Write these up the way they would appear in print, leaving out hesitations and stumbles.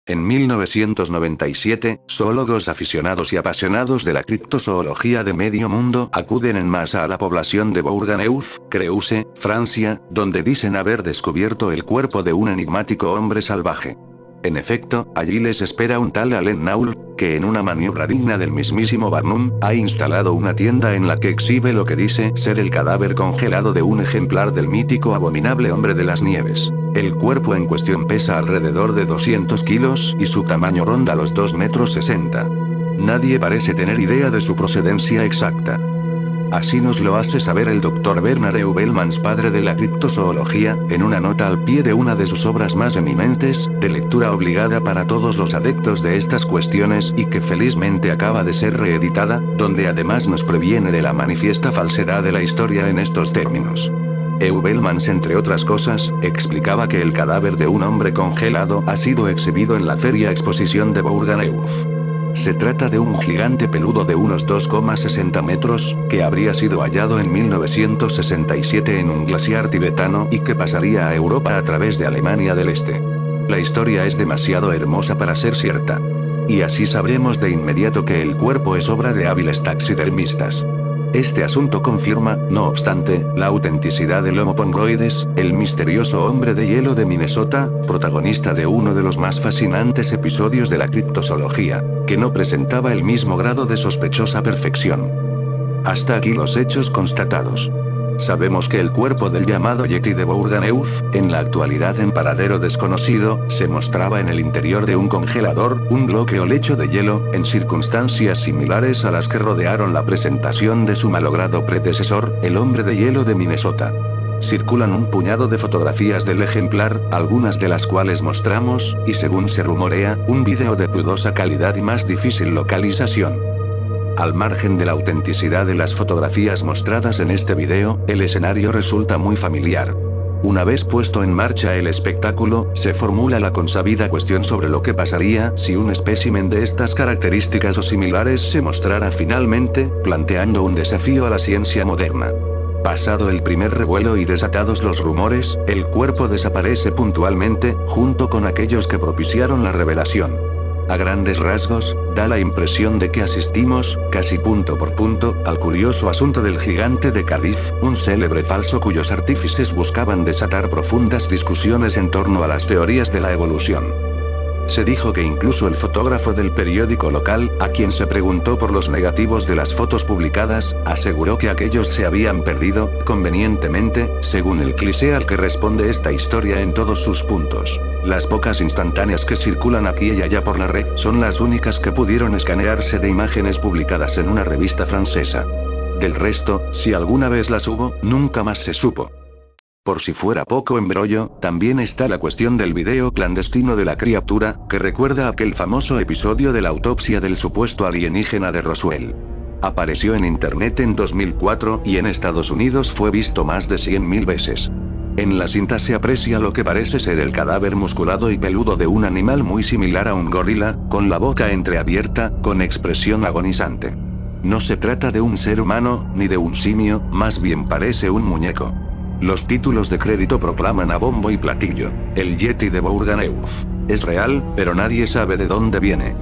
En 1997, zoólogos aficionados y apasionados de la criptozoología de medio mundo acuden en masa a la población de Bourganeuf, Creuse, Francia, donde dicen haber descubierto el cuerpo de un enigmático hombre salvaje. En efecto, allí les espera un tal Alain Naul, que en una maniobra digna del mismísimo Barnum, ha instalado una tienda en la que exhibe lo que dice ser el cadáver congelado de un ejemplar del mítico abominable hombre de las nieves. El cuerpo en cuestión pesa alrededor de 200 kilos y su tamaño ronda los 2,60 metros. Nadie parece tener idea de su procedencia exacta. Así nos lo hace saber el Dr. Bernard Heuvelmans, padre de la criptozoología, en una nota al pie de una de sus obras más eminentes, de lectura obligada para todos los adeptos de estas cuestiones y que felizmente acaba de ser reeditada, donde además nos previene de la manifiesta falsedad de la historia en estos términos. Heuvelmans, entre otras cosas, explicaba que el cadáver de un hombre congelado ha sido exhibido en la Feria Exposición de Bourganeuf. Se trata de un gigante peludo de unos 2,60 metros, que habría sido hallado en 1967 en un glaciar tibetano y que pasaría a Europa a través de Alemania del Este. La historia es demasiado hermosa para ser cierta. Y así sabremos de inmediato que el cuerpo es obra de hábiles taxidermistas. Este asunto confirma, no obstante, la autenticidad del Homo pongroides, el misterioso hombre de hielo de Minnesota, protagonista de uno de los más fascinantes episodios de la criptozoología, que no presentaba el mismo grado de sospechosa perfección. Hasta aquí los hechos constatados. Sabemos que el cuerpo del llamado Yeti de Bourganeuf, en la actualidad en paradero desconocido, se mostraba en el interior de un congelador, un bloque o lecho de hielo, en circunstancias similares a las que rodearon la presentación de su malogrado predecesor, el hombre de hielo de Minnesota. Circulan un puñado de fotografías del ejemplar, algunas de las cuales mostramos, y según se rumorea, un vídeo de dudosa calidad y más difícil localización. Al margen de la autenticidad de las fotografías mostradas en este video, el escenario resulta muy familiar. Una vez puesto en marcha el espectáculo, se formula la consabida cuestión sobre lo que pasaría si un espécimen de estas características o similares se mostrara finalmente, planteando un desafío a la ciencia moderna. Pasado el primer revuelo y desatados los rumores, el cuerpo desaparece puntualmente, junto con aquellos que propiciaron la revelación. A grandes rasgos, da la impresión de que asistimos, casi punto por punto, al curioso asunto del gigante de Cardiff, un célebre falso cuyos artífices buscaban desatar profundas discusiones en torno a las teorías de la evolución. Se dijo que incluso el fotógrafo del periódico local, a quien se preguntó por los negativos de las fotos publicadas, aseguró que aquellos se habían perdido, convenientemente, según el cliché al que responde esta historia en todos sus puntos. Las pocas instantáneas que circulan aquí y allá por la red son las únicas que pudieron escanearse de imágenes publicadas en una revista francesa. Del resto, si alguna vez las hubo, nunca más se supo. Por si fuera poco embrollo, también está la cuestión del video clandestino de la criatura, que recuerda aquel famoso episodio de la autopsia del supuesto alienígena de Roswell. Apareció en internet en 2004 y en Estados Unidos fue visto más de 100.000 veces. En la cinta se aprecia lo que parece ser el cadáver musculado y peludo de un animal muy similar a un gorila, con la boca entreabierta, con expresión agonizante. No se trata de un ser humano, ni de un simio, más bien parece un muñeco. Los títulos de crédito proclaman a bombo y platillo: el Yeti de Bourganeuf. Es real, pero nadie sabe de dónde viene.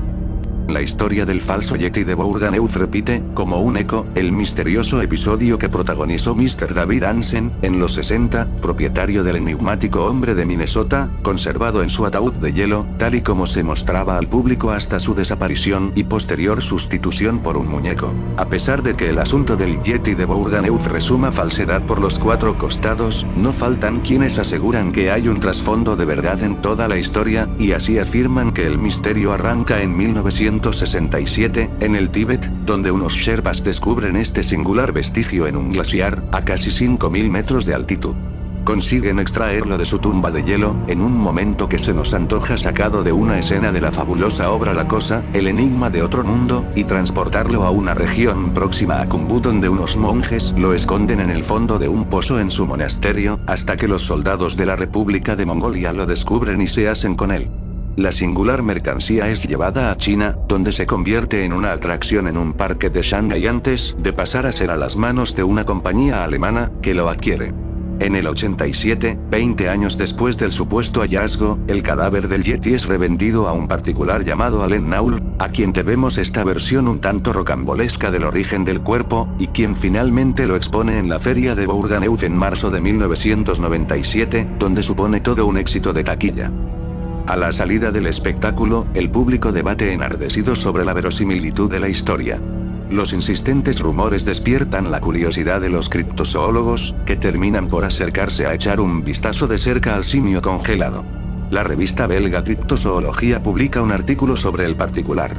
La historia del falso Yeti de Bourganeuf repite, como un eco, el misterioso episodio que protagonizó Mr. David Hansen, en los 60, propietario del enigmático hombre de Minnesota, conservado en su ataúd de hielo, tal y como se mostraba al público hasta su desaparición y posterior sustitución por un muñeco. A pesar de que el asunto del Yeti de Bourganeuf resuma falsedad por los cuatro costados, no faltan quienes aseguran que hay un trasfondo de verdad en toda la historia, y así afirman que el misterio arranca en 1967, en el Tíbet, donde unos sherpas descubren este singular vestigio en un glaciar, a casi 5.000 metros de altitud. Consiguen extraerlo de su tumba de hielo, en un momento que se nos antoja sacado de una escena de la fabulosa obra La Cosa, el enigma de otro mundo, y transportarlo a una región próxima a Khumbu, donde unos monjes lo esconden en el fondo de un pozo en su monasterio, hasta que los soldados de la República de Mongolia lo descubren y se hacen con él. La singular mercancía es llevada a China, donde se convierte en una atracción en un parque de Shanghái antes de pasar a ser a las manos de una compañía alemana, que lo adquiere. En el 87, 20 años después del supuesto hallazgo, el cadáver del Yeti es revendido a un particular llamado Allen Naul, a quien debemos esta versión un tanto rocambolesca del origen del cuerpo, y quien finalmente lo expone en la feria de Bourganeuf en marzo de 1997, donde supone todo un éxito de taquilla. A la salida del espectáculo, el público debate enardecido sobre la verosimilitud de la historia. Los insistentes rumores despiertan la curiosidad de los criptozoólogos, que terminan por acercarse a echar un vistazo de cerca al simio congelado. La revista belga Criptozoología publica un artículo sobre el particular.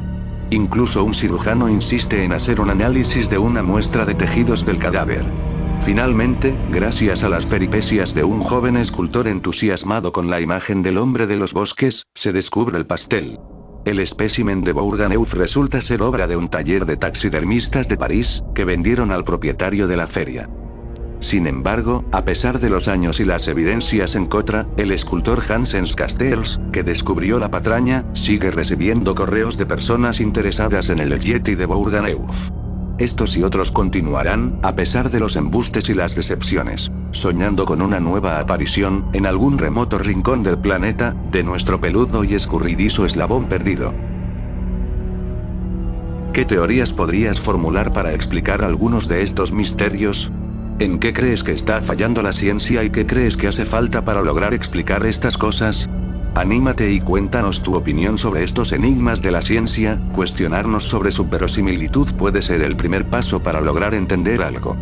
Incluso un cirujano insiste en hacer un análisis de una muestra de tejidos del cadáver. Finalmente, gracias a las peripecias de un joven escultor entusiasmado con la imagen del hombre de los bosques, se descubre el pastel. El espécimen de Bourganeuf resulta ser obra de un taller de taxidermistas de París, que vendieron al propietario de la feria. Sin embargo, a pesar de los años y las evidencias en contra, el escultor Hansens Castells, que descubrió la patraña, sigue recibiendo correos de personas interesadas en el Yeti de Bourganeuf. Estos y otros continuarán, a pesar de los embustes y las decepciones, soñando con una nueva aparición, en algún remoto rincón del planeta, de nuestro peludo y escurridizo eslabón perdido. ¿Qué teorías podrías formular para explicar algunos de estos misterios? ¿En qué crees que está fallando la ciencia y qué crees que hace falta para lograr explicar estas cosas? Anímate y cuéntanos tu opinión sobre estos enigmas de la ciencia. Cuestionarnos sobre su verosimilitud puede ser el primer paso para lograr entender algo.